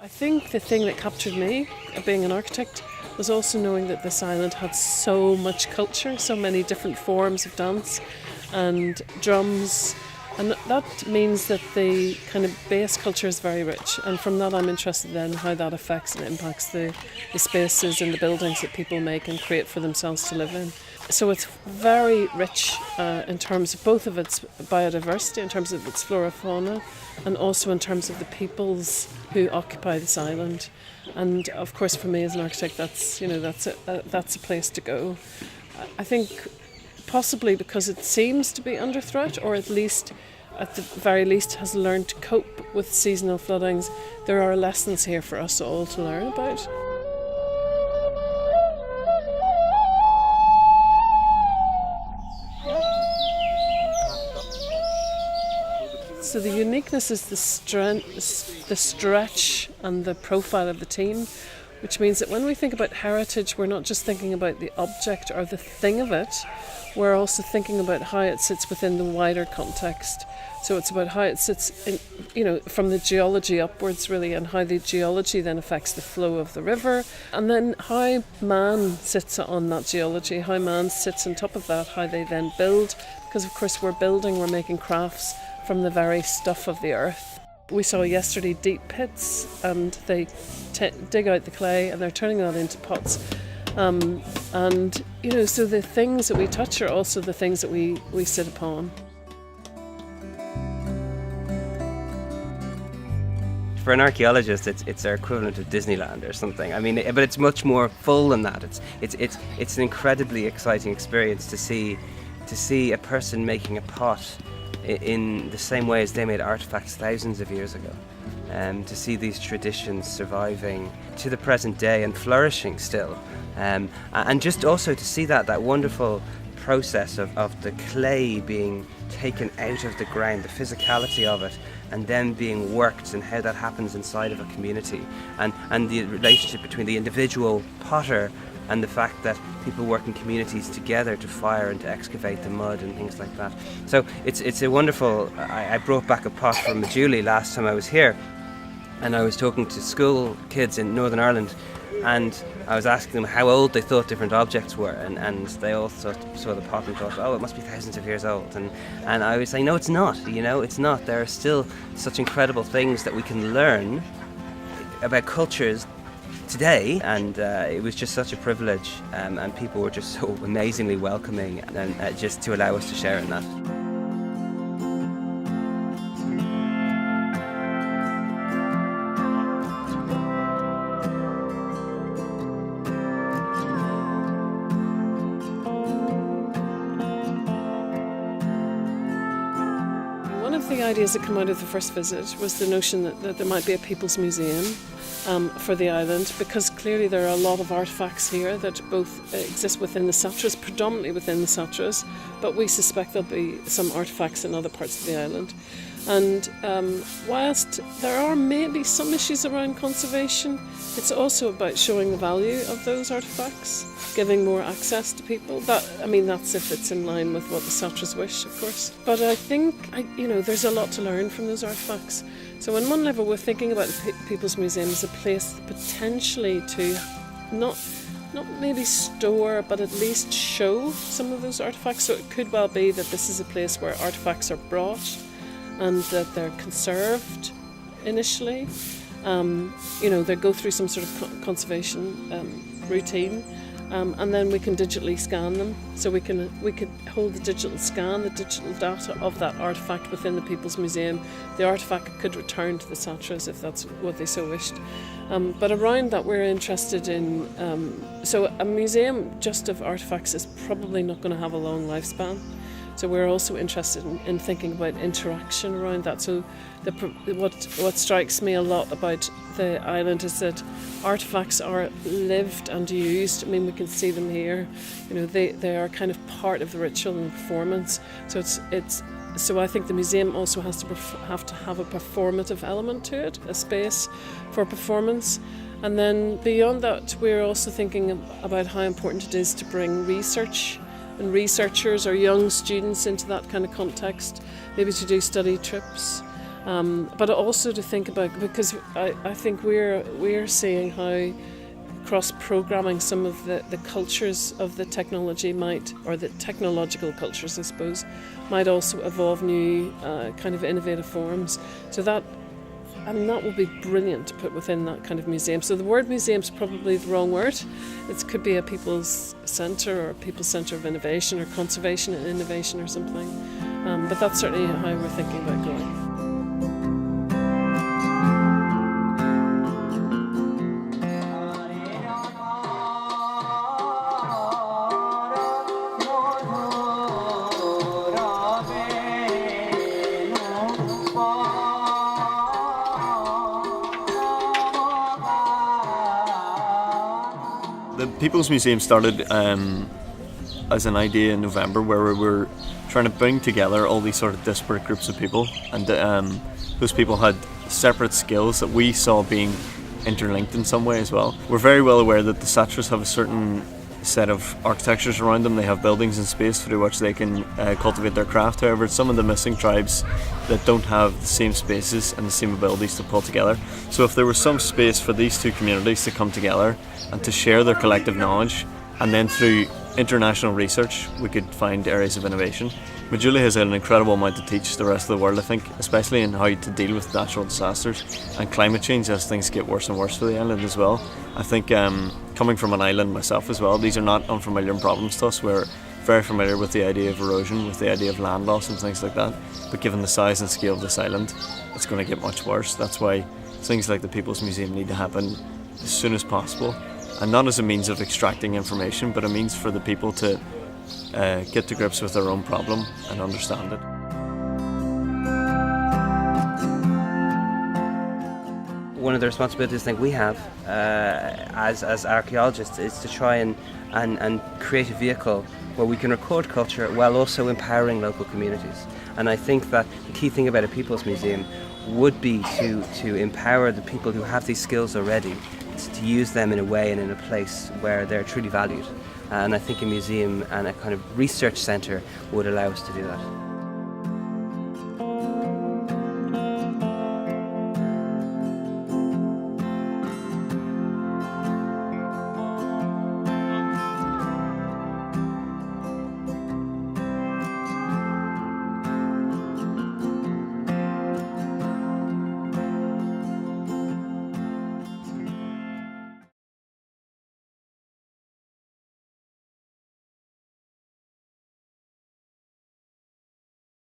I think the thing that captured me, being an architect, was also knowing that this island had so much culture, so many different forms of dance and drums. And that means that the kind of base culture is very rich. And from that I'm interested in how that affects and impacts the spaces and the buildings that people make and create for themselves to live in. So it's very rich in terms of both of its biodiversity, in terms of its flora, fauna, and also in terms of the peoples who occupy this island. And of course, for me as an architect, that's a place to go. I think possibly because it seems to be under threat, or at the very least has learned to cope with seasonal floodings. There are lessons here for us all to learn about. So the uniqueness is the strength, the stretch and the profile of the team, which means that when we think about heritage, we're not just thinking about the object or the thing of it, we're also thinking about how it sits within the wider context. So it's about how it sits in, from the geology upwards really, and how the geology then affects the flow of the river, and then how man sits on that geology, how man sits on top of that, how they then build, because of course we're making crafts from the very stuff of the earth. We saw yesterday deep pits, and they dig out the clay and they're turning that into pots. So the things that we touch are also the things that we sit upon. For an archaeologist, it's our equivalent of Disneyland or something. I mean, but it's much more full than that. It's an incredibly exciting experience to see a person making a pot in the same way as they made artifacts thousands of years ago. To see these traditions surviving to the present day and flourishing still. And just also to see that wonderful process of the clay being taken out of the ground, the physicality of it, and then being worked, and how that happens inside of a community, and the relationship between the individual potter and the fact that people work in communities together to fire and to excavate the mud and things like that. So it's a wonderful. I brought back a pot from Majuli last time I was here, and I was talking to school kids in Northern Ireland, and I was asking them how old they thought different objects were, and they all saw the pot and thought, oh, it must be thousands of years old. And I was saying, no, it's not. It's not. There are still such incredible things that we can learn about cultures today, and it was just such a privilege, and people were just so amazingly welcoming, and just to allow us to share in that. One of the ideas that came out of the first visit was the notion that there might be a people's museum for the island, because clearly there are a lot of artefacts here that both exist within the Satras, predominantly within the Satras, but we suspect there'll be some artefacts in other parts of the island. And whilst there are maybe some issues around conservation, it's also about showing the value of those artefacts, giving more access to people. That's if it's in line with what the Satras wish, of course. But I think, there's a lot to learn from those artefacts. So on one level, we're thinking about the People's Museum as a place potentially to not maybe store, but at least show some of those artefacts. So it could well be that this is a place where artefacts are brought and that they're conserved initially. They go through some sort of conservation routine, and then we can digitally scan them. So we could hold the digital data of that artefact within the People's Museum. The artefact could return to the Satras if that's what they so wished. But around that, we're interested in. So a museum just of artefacts is probably not going to have a long lifespan. So we're also interested in thinking about interaction around that. So what strikes me a lot about the island is that artefacts are lived and used. I mean, we can see them here. They are kind of part of the ritual and performance. So I think the museum also has to have a performative element to it, a space for performance. And then beyond that, we're also thinking about how important it is to bring research and researchers or young students into that kind of context, maybe to do study trips, but also to think about, because I think we're seeing how cross-programming some of the cultures of the technology might, or the technological cultures, I suppose, might also evolve new kind of innovative forms. So that would be brilliant to put within that kind of museum. So the word museum is probably the wrong word. It could be a people's centre or a people's centre of innovation or conservation and innovation or something. But that's certainly how we're thinking about going. The People's Museum started as an idea in November, where we were trying to bring together all these sort of disparate groups of people, and those people had separate skills that we saw being interlinked in some way as well. We're very well aware that the Satras have a certain set of architectures around them. They have buildings and space through which they can cultivate their craft. However, it's some of the missing tribes that don't have the same spaces and the same abilities to pull together. So if there was some space for these two communities to come together and to share their collective knowledge, and then through international research we could find areas of innovation. Majuli has an incredible amount to teach the rest of the world, I think, especially in how to deal with natural disasters and climate change as things get worse and worse for the island as well. I think coming from an island myself as well, these are not unfamiliar problems to us. We're very familiar with the idea of erosion, with the idea of land loss and things like that, but given the size and scale of this island, it's going to get much worse. That's why things like the People's Museum need to happen as soon as possible, and not as a means of extracting information, but a means for the people to get to grips with their own problem and understand it. One of the responsibilities I think we have as archaeologists is to try and create a vehicle where we can record culture while also empowering local communities. And I think that the key thing about a People's Museum would be to empower the people who have these skills already, to use them in a way and in a place where they're truly valued. And I think a museum and a kind of research centre would allow us to do that.